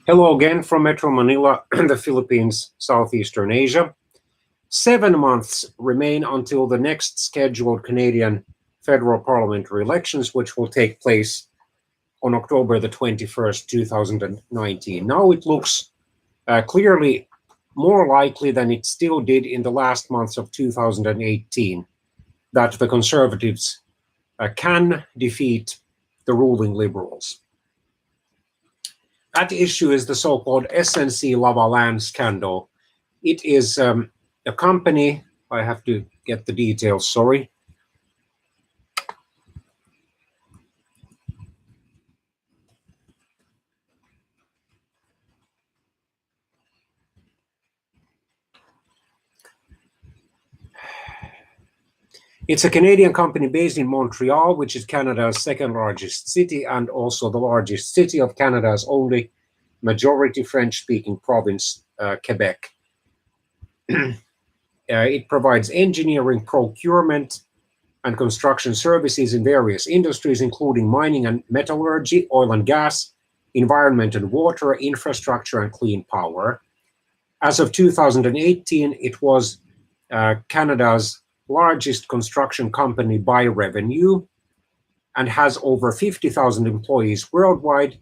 Hello again from Metro Manila, the Philippines, Southeastern Asia. 7 months remain until the next scheduled Canadian federal parliamentary elections, which will take place on October the 21st, 2019. Now it looks clearly more likely than it still did in the last months of 2018 that the Conservatives can defeat the ruling Liberals. That issue is the so-called SNC-Lavalin scandal. It is a company, I have to get the details, sorry. It's a Canadian company based in Montreal, which is Canada's second largest city and also the largest city of Canada's only majority French-speaking province, Quebec. It provides engineering, procurement, and construction services in various industries, including mining and metallurgy, oil and gas, environment and water, infrastructure, and clean power. As of 2018, it was Canada's largest construction company by revenue and has over 50,000 employees worldwide,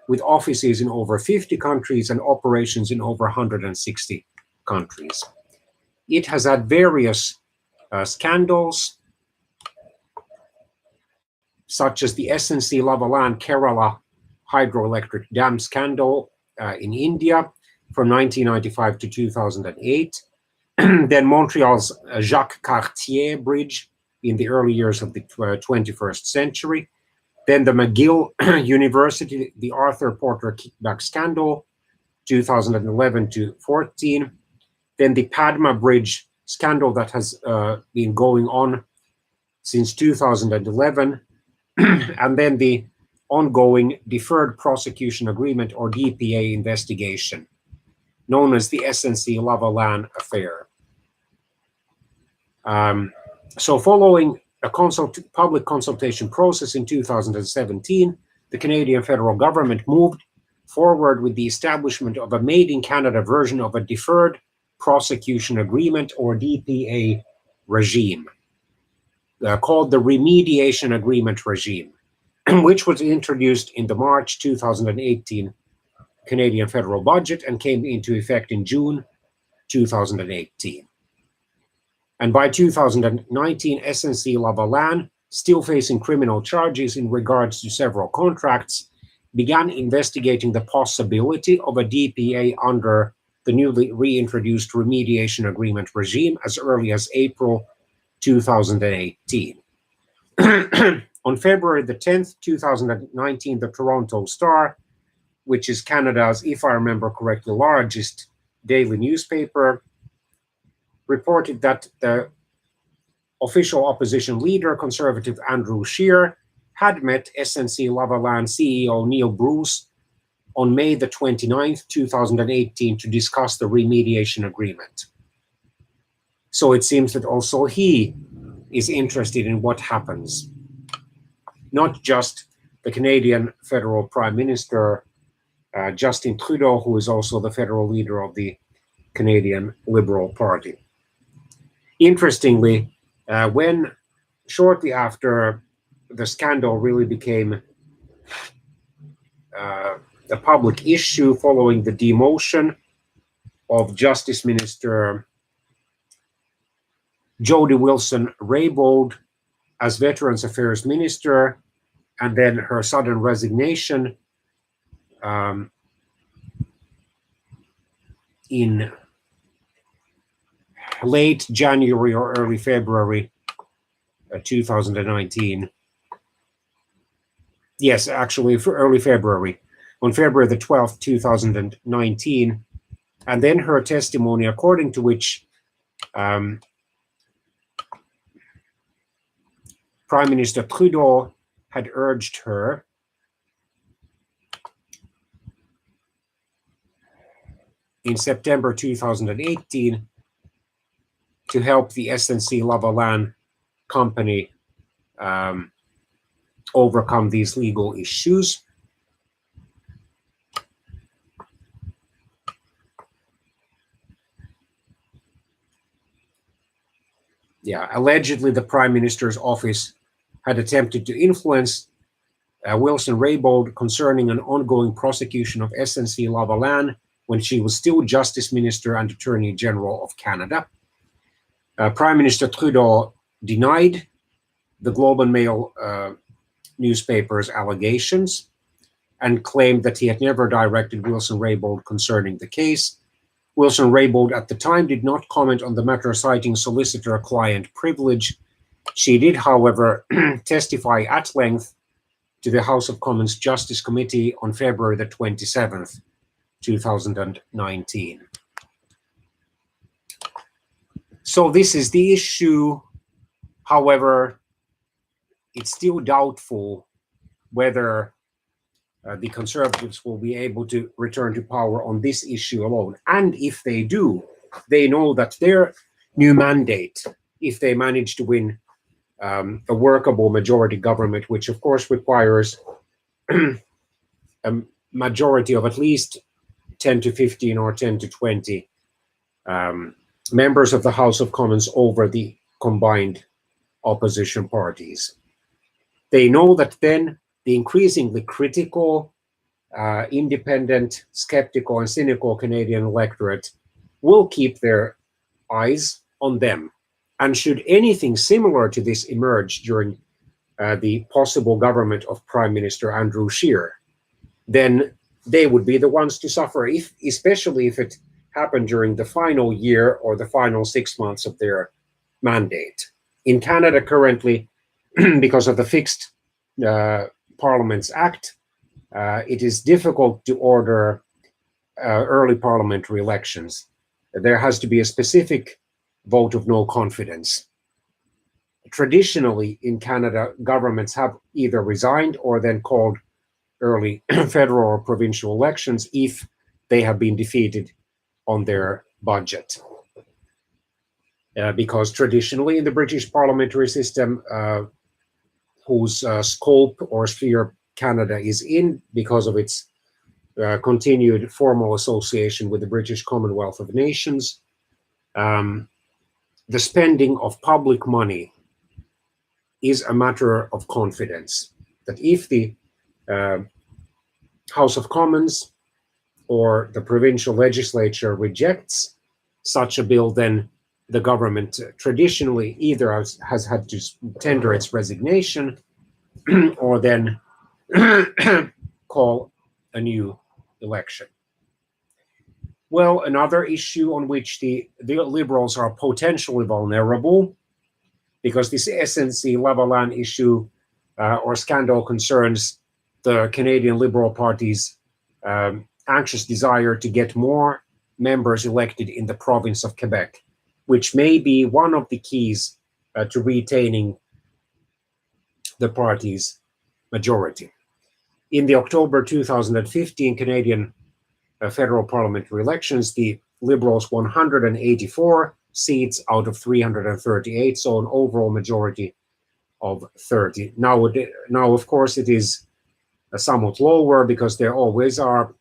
with offices in over 50 countries and operations in over 160 countries. It has had various scandals, such as the SNC-Lavalin Kerala hydroelectric dam scandal in India from 1995 to 2008. Then Montreal's Jacques Cartier Bridge in the early years of the 21st century. Then the McGill University, the Arthur Porter kickback scandal, 2011 to 14. Then the Padma Bridge scandal that has been going on since 2011. And then the ongoing Deferred Prosecution Agreement, or DPA, investigation, known as the SNC-Lavalin affair. So following a public consultation process in 2017, the Canadian federal government moved forward with the establishment of a made-in-Canada version of a Deferred Prosecution Agreement, or DPA, regime, called the Remediation Agreement regime, which was introduced in the March 2018 Canadian federal budget and came into effect in June 2018. And by 2019, SNC-Lavalin, still facing criminal charges in regards to several contracts, began investigating the possibility of a DPA under the newly reintroduced Remediation Agreement regime as early as April 2018. On February the 10th, 2019, the Toronto Star, which is Canada's, if I remember correctly, largest daily newspaper, reported that the official opposition leader, Conservative Andrew Scheer, had met SNC-Lavalin CEO Neil Bruce on May the 29th, 2018, to discuss the remediation agreement. So it seems that also he is interested in what happens. Not just the Canadian federal Prime Minister, Justin Trudeau, who is also the federal leader of the Canadian Liberal Party. Interestingly, when shortly after the scandal really became a public issue following the demotion of Justice Minister Jody Wilson-Raybould as Veterans Affairs Minister, and then her sudden resignation in late January or early February 2019. Yes, actually, for early February, on February the 12th, 2019. And then her testimony, according to which Prime Minister Trudeau had urged her in September 2018 to help the SNC-Lavalin company overcome these legal issues. allegedly the Prime Minister's office had attempted to influence Wilson-Raybould concerning an ongoing prosecution of SNC-Lavalin when she was still Justice Minister and Attorney General of Canada. Prime Minister Trudeau denied the Globe and Mail newspaper's allegations and claimed that he had never directed Wilson-Raybould concerning the case. Wilson-Raybould at the time did not comment on the matter, citing solicitor-client privilege. She did, however, testify at length to the House of Commons Justice Committee on February the 27th, 2019. So this is the issue. However, it's still doubtful whether the Conservatives will be able to return to power on this issue alone. And if they do, they know that their new mandate, if they manage to win a workable majority government, which of course requires a majority of at least 10 to 15 or 10 to 20 members of the House of Commons over the combined opposition parties. They know that then the increasingly critical, independent, skeptical, and cynical Canadian electorate will keep their eyes on them. And should anything similar to this emerge during the possible government of Prime Minister Andrew Scheer, then they would be the ones to suffer, especially if it happened during the final year or the final 6 months of their mandate. In Canada currently, because of the Fixed Parliaments Act, it is difficult to order early parliamentary elections. There has to be a specific vote of no confidence. Traditionally in Canada, governments have either resigned or then called early federal or provincial elections if they have been defeated on their budget. Because traditionally in the British parliamentary system, whose scope or sphere Canada is in because of its continued formal association with the British Commonwealth of Nations, the spending of public money is a matter of confidence. That if the House of Commons or the provincial legislature rejects such a bill, then the government traditionally either has had to tender its resignation or then call a new election. Well, another issue on which the Liberals are potentially vulnerable, because this SNC-Lavalin issue or scandal concerns the Canadian Liberal Party's anxious desire to get more members elected in the province of Quebec, which may be one of the keys to retaining the party's majority. In the October 2015 Canadian federal parliamentary elections, the Liberals won 184 seats out of 338, so an overall majority of 30. Now, of course, it is somewhat lower because there always are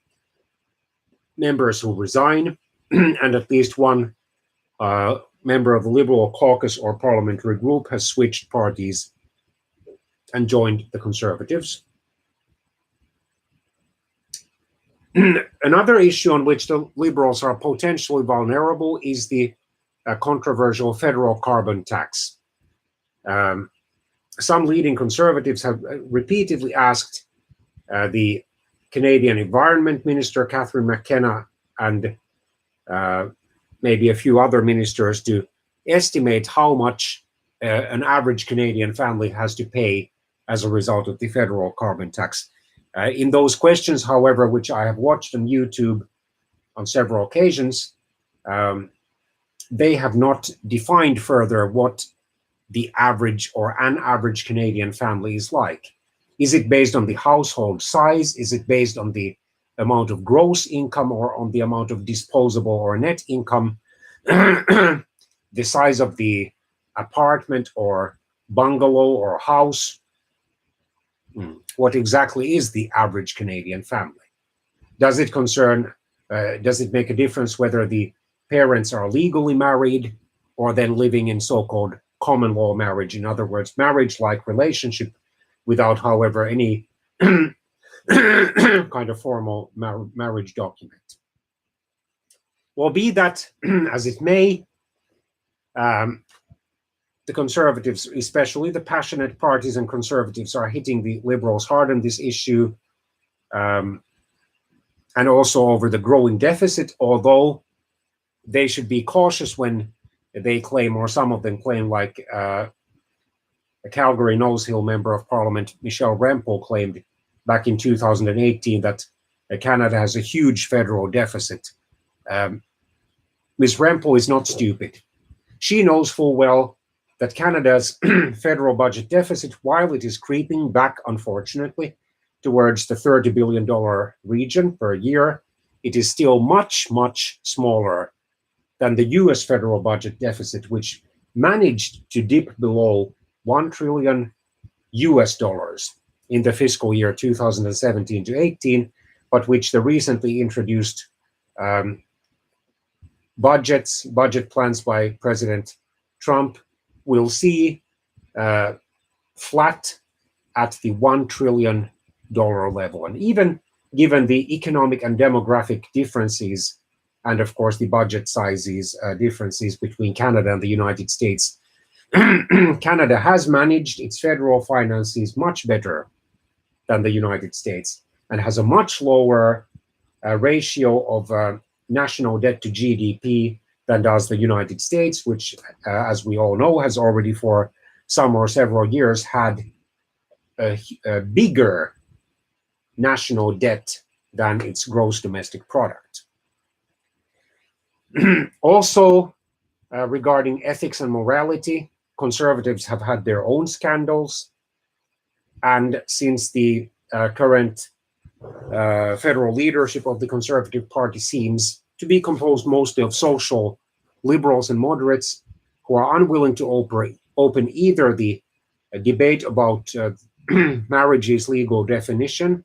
members who resign, and at least one member of the Liberal caucus or parliamentary group has switched parties and joined the Conservatives. Another issue on which the Liberals are potentially vulnerable is the controversial federal carbon tax. Some leading Conservatives have repeatedly asked the Canadian Environment Minister, Catherine McKenna, and maybe a few other ministers to estimate how much an average Canadian family has to pay as a result of the federal carbon tax. In those questions, however, which I have watched on YouTube on several occasions, they have not defined further what the average or an average Canadian family is like. Is it based on the household size? Is it based on the amount of gross income or on the amount of disposable or net income? The size of the apartment or bungalow or house? What exactly is the average Canadian family? Does it make a difference whether the parents are legally married or then living in so-called common law marriage. In other words, marriage-like relationship without, however, any kind of formal marriage document. Well, be that as it may, the conservatives, especially the passionate parties and conservatives, are hitting the liberals hard on this issue, and also over the growing deficit, although they should be cautious when they claim, or some of them claim, like a Calgary Nose Hill member of parliament, Michelle Rempel, claimed back in 2018 that Canada has a huge federal deficit. Ms. Rempel is not stupid. She knows full well that Canada's federal budget deficit, while it is creeping back, unfortunately, towards the $30 billion region per year, it is still much, much smaller than the US federal budget deficit, which managed to dip below $1 trillion in the fiscal year 2017 to 18, but which the recently introduced budget plans by President Trump will see flat at the $1 trillion level. And even given the economic and demographic differences, and of course the budget sizes differences between Canada and the United States, Canada has managed its federal finances much better than the United States and has a much lower ratio of national debt to GDP than does the United States, which, as we all know, has already for some or several years had a bigger national debt than its gross domestic product. Also, regarding ethics and morality, conservatives have had their own scandals. And since the current federal leadership of the Conservative Party seems to be composed mostly of social liberals and moderates who are unwilling to open either the debate about marriage's legal definition,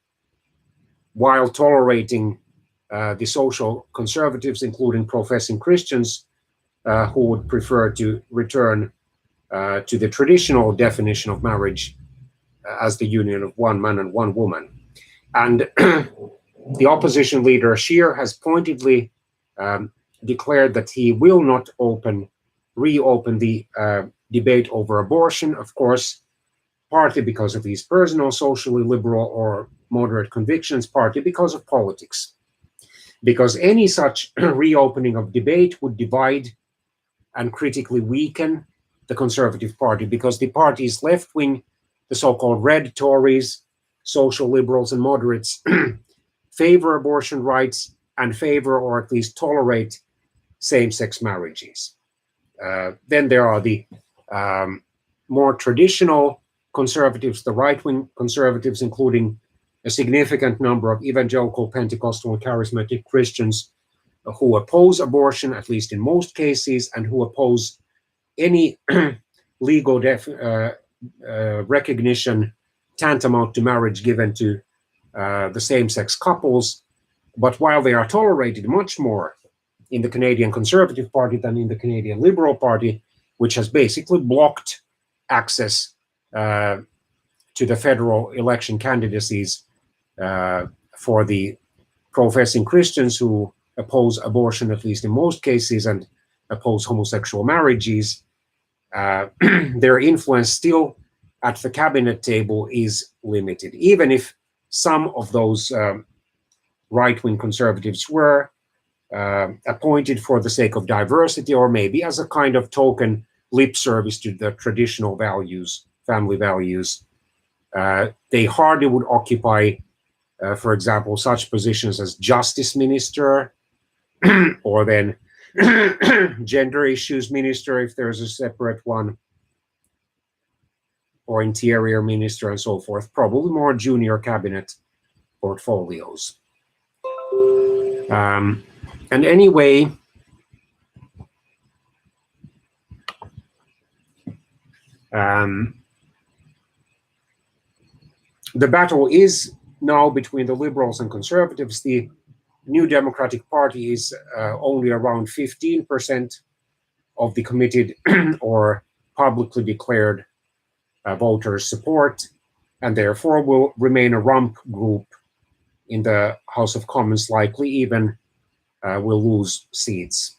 while tolerating the social conservatives, including professing Christians, who would prefer to return to the traditional definition of marriage as the union of one man and one woman. And the opposition leader Scheer has pointedly declared that he will not reopen the debate over abortion, of course, partly because of his personal socially liberal or moderate convictions, partly because of politics. Because any such reopening of debate would divide and critically weaken the Conservative Party, because the party's left wing, the so-called red Tories, social liberals and moderates, favor abortion rights and favor, or at least tolerate, same-sex marriages. Then there are the more traditional conservatives, the right-wing conservatives, including a significant number of evangelical, Pentecostal, and charismatic Christians who oppose abortion, at least in most cases, and who oppose any legal recognition tantamount to marriage given to the same-sex couples. But while they are tolerated much more in the Canadian Conservative Party than in the Canadian Liberal Party, which has basically blocked access to the federal election candidacies for the professing Christians who oppose abortion, at least in most cases, and oppose homosexual marriages, their influence still at the cabinet table is limited, even if some of those right-wing conservatives were appointed for the sake of diversity, or maybe as a kind of token lip service to the traditional values, family values. They hardly would occupy, for example, such positions as justice minister, or then gender issues minister, if there's a separate one, or interior minister, and so forth. Probably more junior cabinet portfolios. And anyway, the battle is now between the liberals and conservatives. The New Democratic Party is only around 15% of the committed or publicly declared voters' support, and therefore will remain a rump group in the House of Commons, likely even will lose seats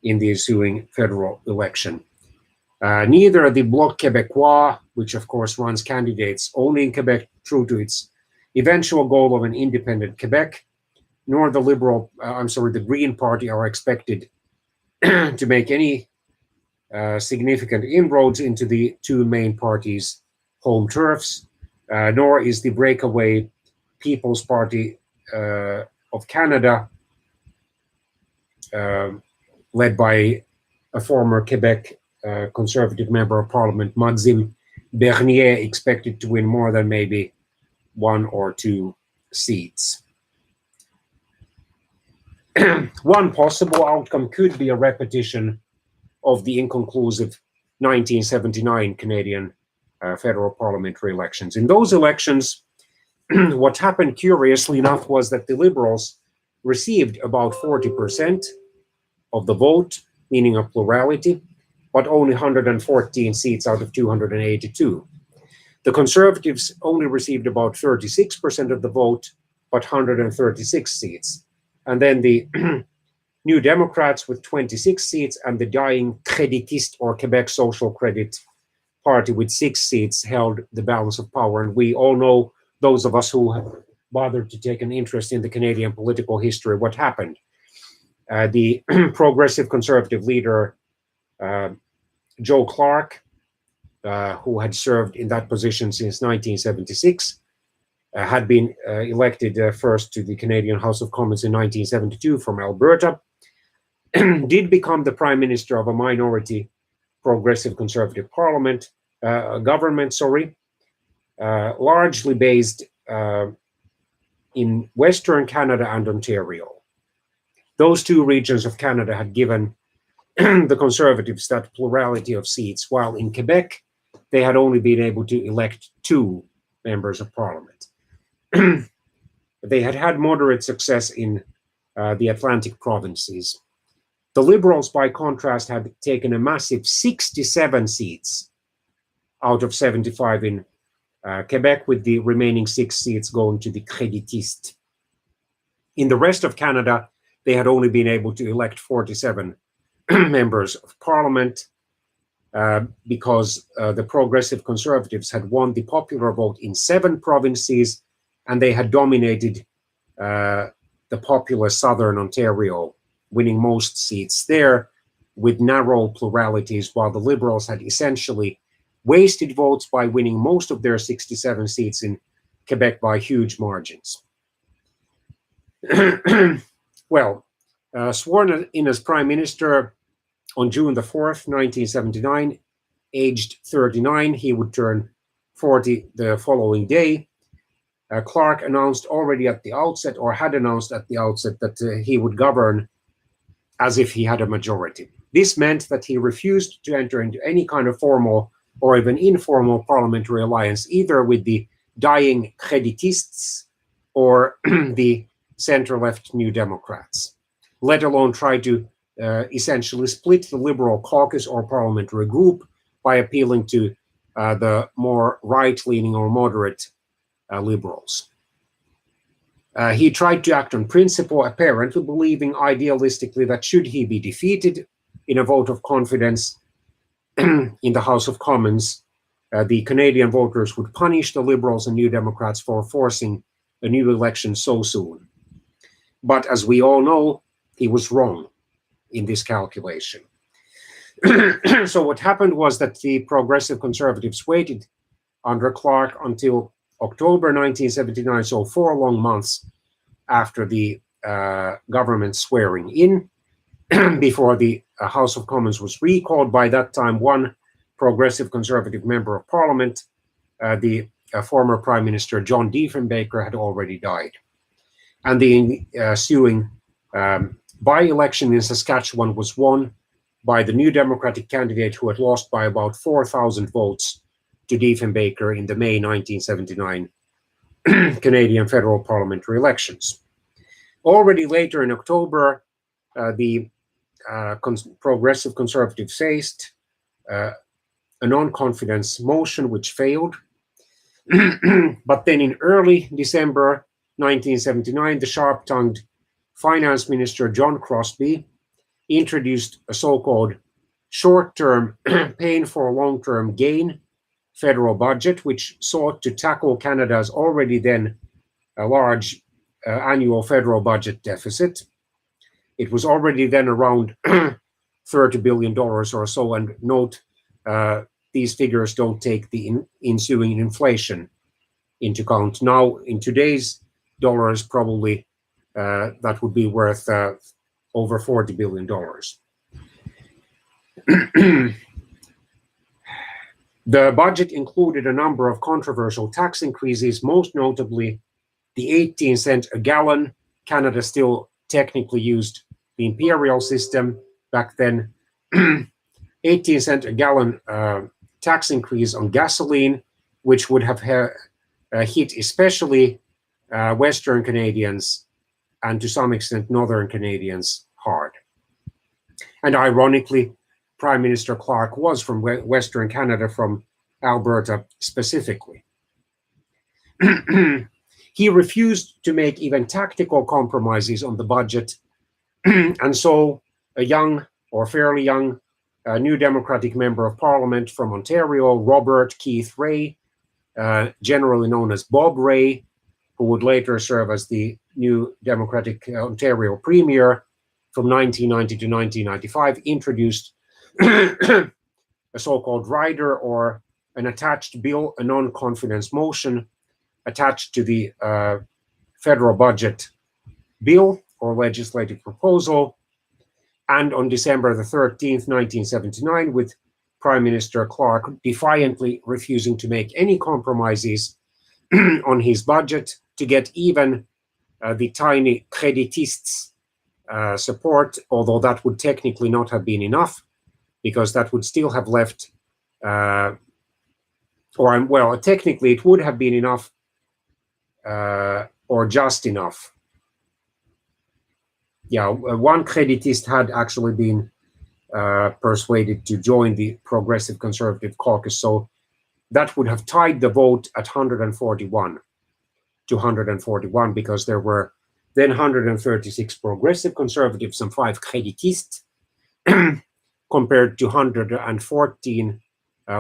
in the ensuing federal election. Neither the Bloc Québécois, which of course runs candidates only in Quebec, true to its eventual goal of an independent Quebec, nor the Green Party are expected to make any significant inroads into the two main parties' home turfs, nor is the breakaway People's Party of Canada, led by a former Quebec Conservative Member of Parliament, Maxime Bernier, expected to win more than maybe 1 or 2 seats. One possible outcome could be a repetition of the inconclusive 1979 Canadian federal parliamentary elections. In those elections, what happened, curiously enough, was that the Liberals received about 40% of the vote, meaning a plurality, but only 114 seats out of 282. The Conservatives only received about 36% of the vote, but 136 seats. And then the New Democrats with 26 seats and the dying Créditiste or Quebec Social Credit Party with 6 seats held the balance of power. And we all know, those of us who have bothered to take an interest in the Canadian political history, what happened. The progressive conservative leader, Joe Clark, who had served in that position since 1976, had been elected first to the Canadian House of Commons in 1972 from Alberta, did become the prime minister of a minority progressive conservative government, largely based in Western Canada and Ontario. Those two regions of Canada had given the Conservatives that plurality of seats, while in Quebec, they had only been able to elect 2 members of parliament. They had had moderate success in the Atlantic provinces. The Liberals, by contrast, had taken a massive 67 seats out of 75 in Quebec, with the remaining 6 seats going to the Créditiste. In the rest of Canada, they had only been able to elect 47 members of parliament because the progressive conservatives had won the popular vote in 7 provinces, and they had dominated the populous southern Ontario, winning most seats there with narrow pluralities, while the Liberals had essentially wasted votes by winning most of their 67 seats in Quebec by huge margins. Well, sworn in as prime minister on June the 4th, 1979, aged 39, he would turn 40 the following day. Clark announced already at the outset, or had announced at the outset, that he would govern as if he had a majority. This meant that he refused to enter into any kind of formal or even informal parliamentary alliance, either with the dying Créditistes or the center-left New Democrats, let alone try to essentially split the Liberal caucus or parliamentary group by appealing to the more right-leaning or moderate Liberals. He tried to act on principle, apparently believing idealistically that should he be defeated in a vote of confidence in the House of Commons, the Canadian voters would punish the Liberals and New Democrats for forcing a new election so soon. But as we all know, he was wrong in this calculation. So what happened was that the progressive conservatives waited under Clark until October 1979, so 4 long months after the government swearing in, before the House of Commons was recalled. By that time, one progressive conservative member of parliament, the former Prime Minister John Diefenbaker, had already died. And the ensuing by-election in Saskatchewan was won by the New Democratic candidate who had lost by about 4,000 votes to Diefenbaker in the May 1979 Canadian federal parliamentary elections. Already later in October, the progressive conservatives faced a non-confidence motion which failed. But then in early December 1979, the sharp-tongued finance minister John Crosbie introduced a so-called short-term pain for long-term gain federal budget, which sought to tackle Canada's already then a large annual federal budget deficit. It was already then around $30 billion or so, and note these figures don't take the ensuing inflation into account. Now, in today's dollars, probably that would be worth over $40 billion. The budget included a number of controversial tax increases, most notably the 18 cent a gallon. Canada still technically used the imperial system back then. 18 cent a gallon tax increase on gasoline, which would have hit especially Western Canadians and to some extent Northern Canadians hard. And ironically, Prime Minister Clark was from Western Canada, from Alberta specifically. He refused to make even tactical compromises on the budget, and so a young or fairly young New Democratic Member of Parliament from Ontario, Robert Keith Ray, generally known as Bob Ray, who would later serve as the New Democratic Ontario Premier from 1990 to 1995, introduced a so-called rider, or an attached bill, a non-confidence motion attached to the federal budget bill or legislative proposal. And on December the 13th, 1979, with Prime Minister Clark defiantly refusing to make any compromises on his budget to get even the tiny creditists' support, although that would technically not have been enough, because that would still have left, technically it would have been enough, or just enough. Yeah, one creditist had actually been persuaded to join the Progressive Conservative Caucus, so that would have tied the vote at 141 to 141, because there were then 136 Progressive Conservatives and 5 creditists, compared to 114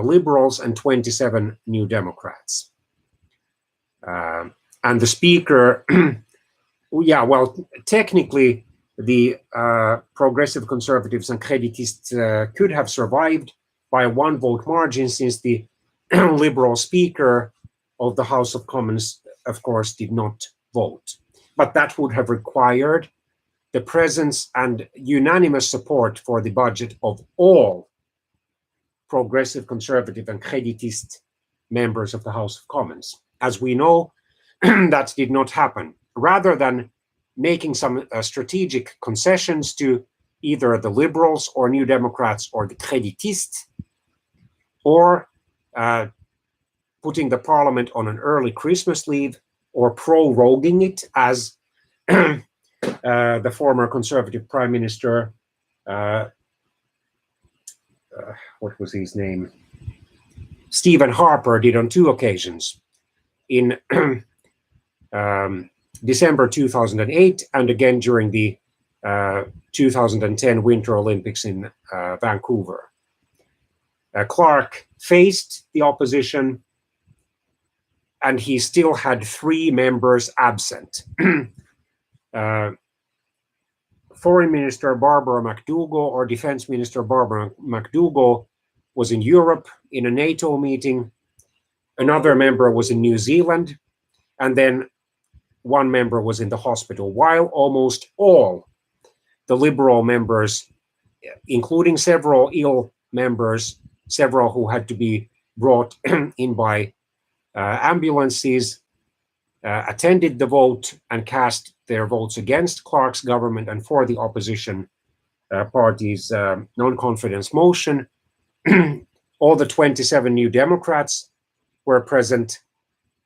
Liberals and 27 New Democrats. And the Speaker, technically the Progressive Conservatives and creditists could have survived by a 1-vote margin, since the Liberal Speaker of the House of Commons, of course, did not vote. But that would have required the presence and unanimous support for the budget of all Progressive Conservative and creditist members of the House of Commons. As we know, that did not happen. Rather than making some strategic concessions to either the Liberals or New Democrats or the creditists, or putting the Parliament on an early Christmas leave, or proroguing it, as the former Conservative Prime Minister, what was his name? Stephen Harper did on 2 occasions, in December 2008 and again during the 2010 Winter Olympics in Vancouver. Clark faced the opposition, and he still had 3 members absent. Foreign Minister Barbara McDougall, or Defense Minister Barbara McDougall, was in Europe in a NATO meeting. Another member was in New Zealand, and then 1 member was in the hospital, while almost all the Liberal members, including several ill members, several who had to be brought in by ambulances, attended the vote and cast their votes against Clark's government and for the opposition party's non-confidence motion. All the 27 New Democrats were present.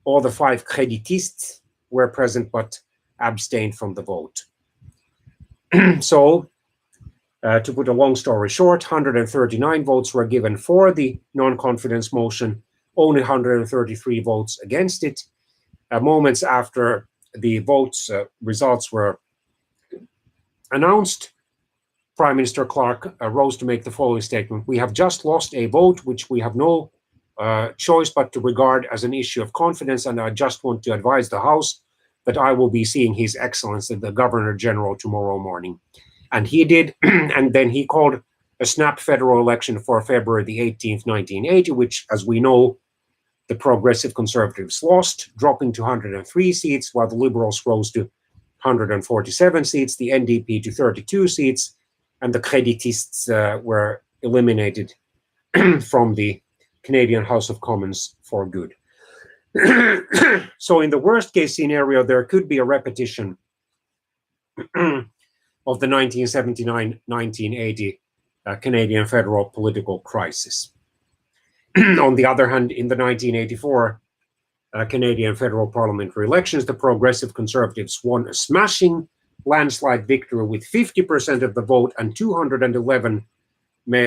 All the 5 creditists were present but abstained from the vote. So To put a long story short, 139 votes were given for the non-confidence motion, only 133 votes against it. Moments after the votes results were announced, Prime Minister Clark rose to make the following statement: "We have just lost a vote which we have no choice but to regard as an issue of confidence, and I just want to advise the House that I will be seeing His Excellency the Governor General tomorrow morning." And he did, and then he called a snap federal election for February the 18th, 1980, which, as we know, the Progressive Conservatives lost, dropping to 103 seats, while the Liberals rose to 147 seats, the NDP to 32 seats, and the Créditistes were eliminated from the Canadian House of Commons for good. So in the worst case scenario, there could be a repetition of the 1979-1980 Canadian federal political crisis. On the other hand, in the 1984 Canadian federal parliamentary elections, the Progressive Conservatives won a smashing landslide victory with 50% of the vote and 211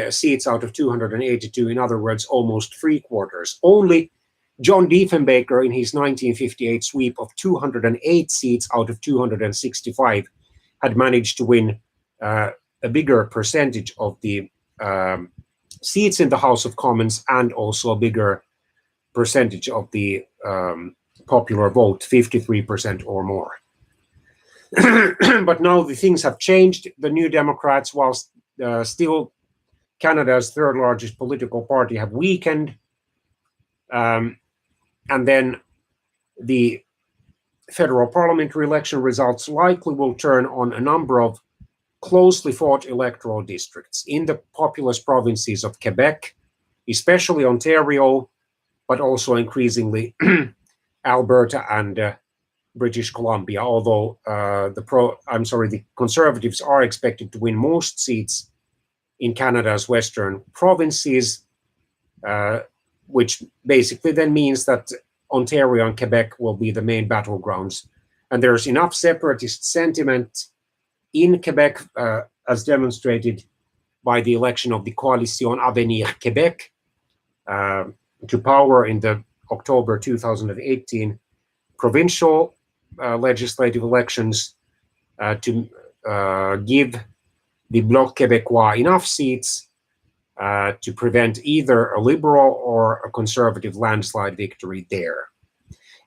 seats out of 282. In other words, almost three-quarters. Only John Diefenbaker, in his 1958 sweep of 208 seats out of 265, had managed to win a bigger percentage of the seats in the House of Commons and also a bigger percentage of the popular vote, 53% or more. But now the things have changed. The New Democrats, whilst still Canada's third largest political party, have weakened. And then the federal parliamentary election results likely will turn on a number of closely fought electoral districts in the populous provinces of Quebec, especially Ontario, but also increasingly Alberta and British Columbia, although the Conservatives are expected to win most seats in Canada's western provinces, which basically then means that Ontario and Quebec will be the main battlegrounds. And there's enough separatist sentiment in Quebec, as demonstrated by the election of the Coalition Avenir Québec to power in the October 2018 provincial legislative elections to give the Bloc Québécois enough seats to prevent either a Liberal or a Conservative landslide victory there,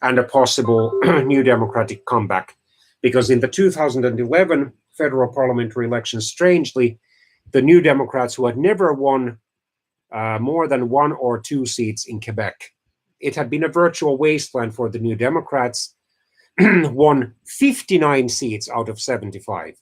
and a possible New Democratic comeback. Because in the 2011 federal parliamentary elections, strangely, the New Democrats, who had never won more than one or two seats in Quebec, it had been a virtual wasteland for the New Democrats, won 59 seats out of 75,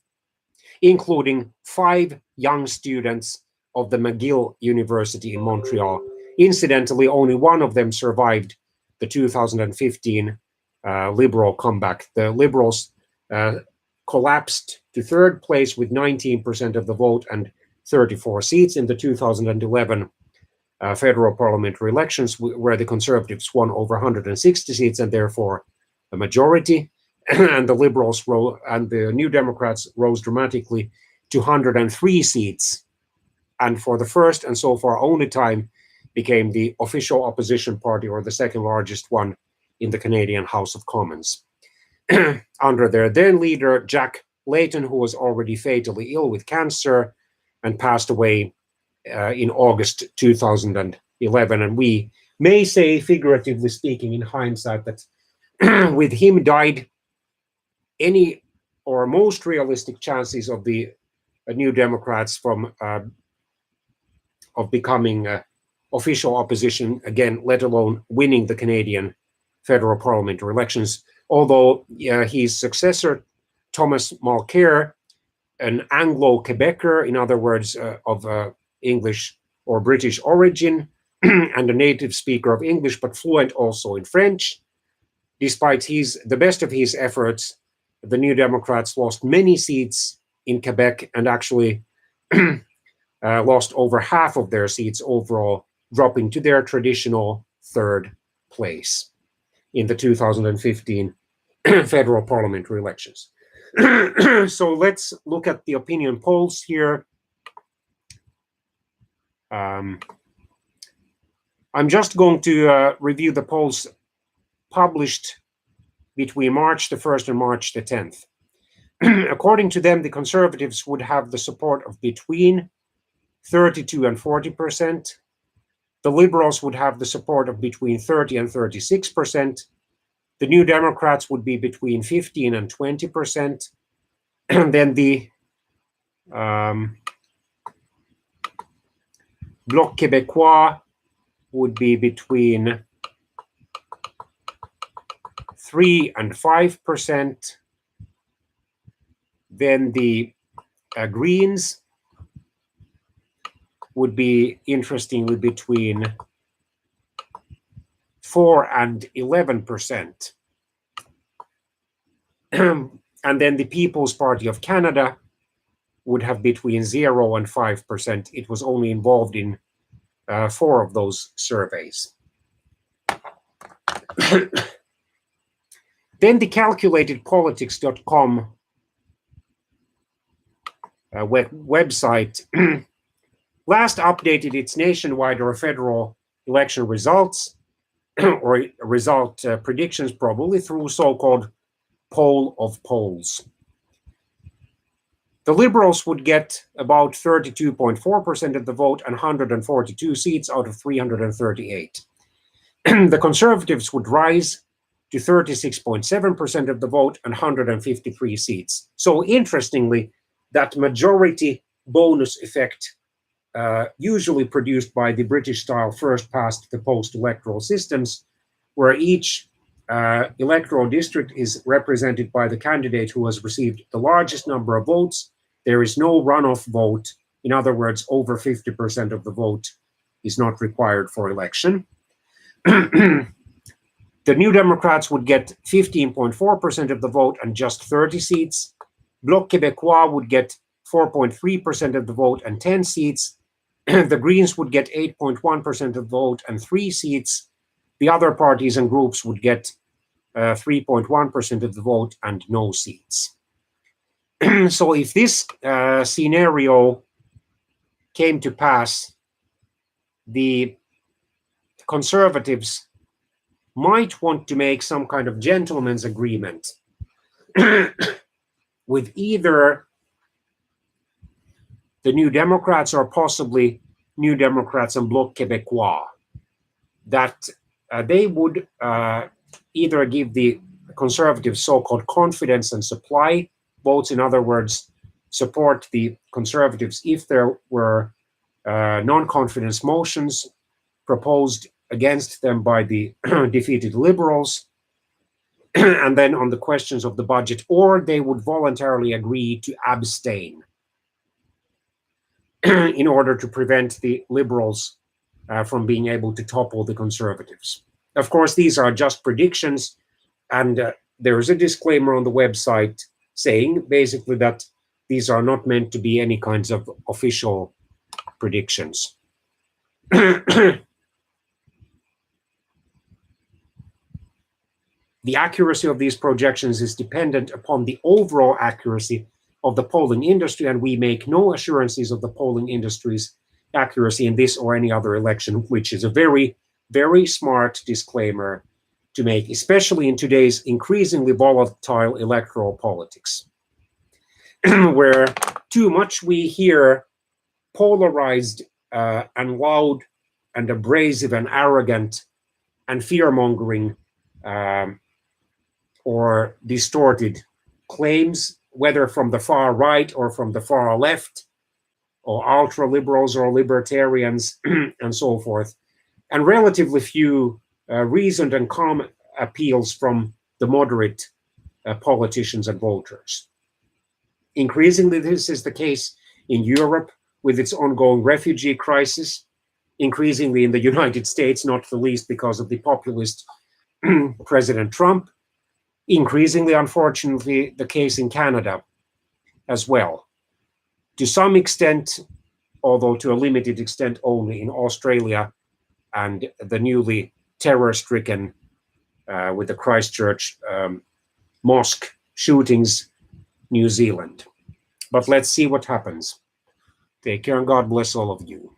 including 5 young students of the McGill University in Montreal. Incidentally, only one of them survived the 2015 Liberal comeback. The Liberals collapsed to third place with 19% of the vote and 34 seats in the 2011 federal parliamentary elections, where the Conservatives won over 160 seats and therefore a majority, and the Liberals and the New Democrats rose dramatically to 103 seats, and for the first and so far only time became the official opposition party, or the second largest one, in the Canadian House of Commons. Under their then leader, Jack Layton, who was already fatally ill with cancer and passed away in August 2011. And we may say, figuratively speaking, in hindsight, that with him died any or most realistic chances of the New Democrats from of becoming official opposition again, let alone winning the Canadian federal parliamentary elections. Although his successor, Thomas Mulcair, an Anglo-Quebecer, in other words, of English or British origin, and a native speaker of English, but fluent also in French. Despite the best of his efforts, the New Democrats lost many seats in Quebec and actually lost over half of their seats overall, dropping to their traditional third place in the 2015 federal parliamentary elections. So let's look at the opinion polls here. I'm just going to review the polls published between March the 1st and March the 10th. According to them, the Conservatives would have the support of between 32 and 40%. The Liberals would have the support of between 30 and 36%. The New Democrats would be between 15 and 20%. And then the Bloc Québécois would be between 3 and 5%. Then the Greens would be, interestingly, between 4 and 11%. And then the People's Party of Canada would have between 0 and 5%. It was only involved in 4 of those surveys. Then the calculatedpolitics.com website last updated its nationwide or federal election results or result predictions, probably through so-called poll of polls. The Liberals would get about 32.4% of the vote and 142 seats out of 338. The Conservatives would rise to 36.7% of the vote and 153 seats. So interestingly, that majority bonus effect usually produced by the British-style first-past-the-post electoral systems, where each electoral district is represented by the candidate who has received the largest number of votes. There is no runoff vote. In other words, over 50% of the vote is not required for election. The New Democrats would get 15.4% of the vote and just 30 seats. Bloc Québécois would get 4.3% of the vote and 10 seats. The Greens would get 8.1% of the vote and 3 seats. The other parties and groups would get 3.1% of the vote and no seats. So if this scenario came to pass, the Conservatives might want to make some kind of gentleman's agreement with either the New Democrats or possibly New Democrats and Bloc Québécois, that they would either give the Conservatives so-called confidence and supply votes, in other words, support the Conservatives if there were non-confidence motions proposed against them by the defeated Liberals, and then on the questions of the budget, or they would voluntarily agree to abstain in order to prevent the Liberals from being able to topple the Conservatives. Of course, these are just predictions, and there is a disclaimer on the website saying basically that these are not meant to be any kinds of official predictions. The accuracy of these projections is dependent upon the overall accuracy of the polling industry, and we make no assurances of the polling industry's accuracy in this or any other election, which is a very, very smart disclaimer to make, especially in today's increasingly volatile electoral politics, where too much we hear polarized and loud and abrasive and arrogant and fear-mongering or distorted claims, whether from the far right or from the far left, or ultra-liberals or libertarians, and so forth, and relatively few reasoned and calm appeals from the moderate politicians and voters. Increasingly, this is the case in Europe with its ongoing refugee crisis, increasingly in the United States, not the least because of the populist President Trump, increasingly, unfortunately, the case in Canada as well. To some extent, although to a limited extent only, in Australia and the newly terror-stricken with the Christchurch mosque shootings, New Zealand. But let's see what happens. Take care and God bless all of you.